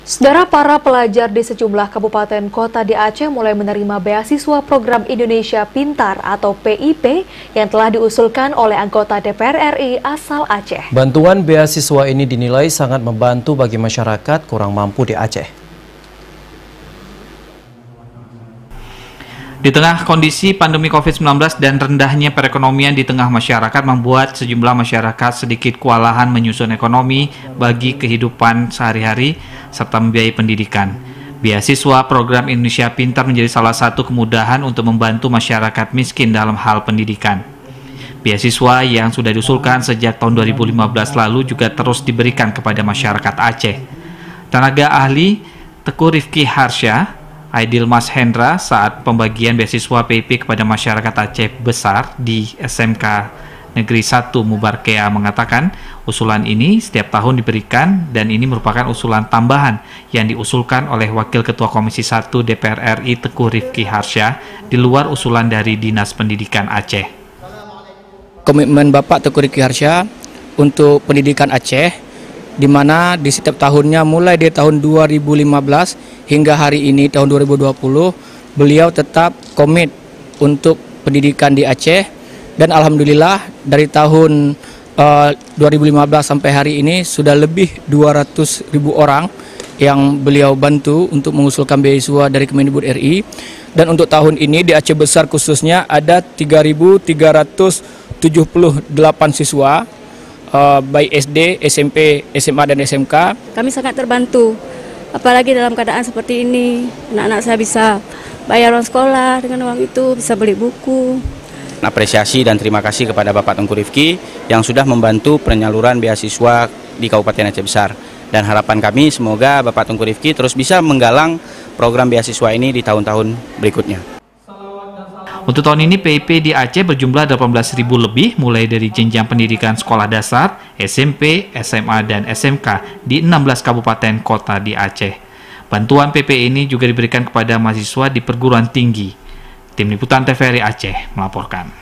Saudara, para pelajar di sejumlah kabupaten kota di Aceh mulai menerima beasiswa program Indonesia Pintar atau PIP yang telah diusulkan oleh anggota DPR RI asal Aceh. Bantuan beasiswa ini dinilai sangat membantu bagi masyarakat kurang mampu di Aceh. Di tengah kondisi pandemi COVID-19 dan rendahnya perekonomian di tengah masyarakat membuat sejumlah masyarakat sedikit kewalahan menyusun ekonomi bagi kehidupan sehari-hari serta membiayai pendidikan. Beasiswa program Indonesia Pintar menjadi salah satu kemudahan untuk membantu masyarakat miskin dalam hal pendidikan. Beasiswa yang sudah diusulkan sejak tahun 2015 lalu juga terus diberikan kepada masyarakat Aceh. Tenaga ahli Teguh Rifki Harsha Aidil Mas Hendra saat pembagian beasiswa PIP kepada masyarakat Aceh Besar di SMK Negeri 1 Mubarkea mengatakan usulan ini setiap tahun diberikan dan ini merupakan usulan tambahan yang diusulkan oleh Wakil Ketua Komisi 1 DPR RI Teguh Rifki Harsha di luar usulan dari Dinas Pendidikan Aceh. Komitmen Bapak Teguh Rifki Harsha untuk pendidikan Aceh di mana di setiap tahunnya mulai dari tahun 2015 hingga hari ini tahun 2020 beliau tetap komit untuk pendidikan di Aceh dan alhamdulillah dari tahun 2015 sampai hari ini sudah lebih 200.000 orang yang beliau bantu untuk mengusulkan beasiswa dari Kemendikbud RI, dan untuk tahun ini di Aceh Besar khususnya ada 3.378 siswa baik SD, SMP, SMA, dan SMK. Kami sangat terbantu, apalagi dalam keadaan seperti ini. Anak-anak saya bisa bayar uang sekolah dengan uang itu, bisa beli buku. Apresiasi dan terima kasih kepada Bapak Teguh Rifki yang sudah membantu penyaluran beasiswa di Kabupaten Aceh Besar. Dan harapan kami semoga Bapak Teguh Rifki terus bisa menggalang program beasiswa ini di tahun-tahun berikutnya. Untuk tahun ini PIP di Aceh berjumlah 18.000 lebih mulai dari jenjang pendidikan sekolah dasar, SMP, SMA, dan SMK di 16 kabupaten kota di Aceh. Bantuan PP ini juga diberikan kepada mahasiswa di perguruan tinggi. Tim Liputan TVRI Aceh melaporkan.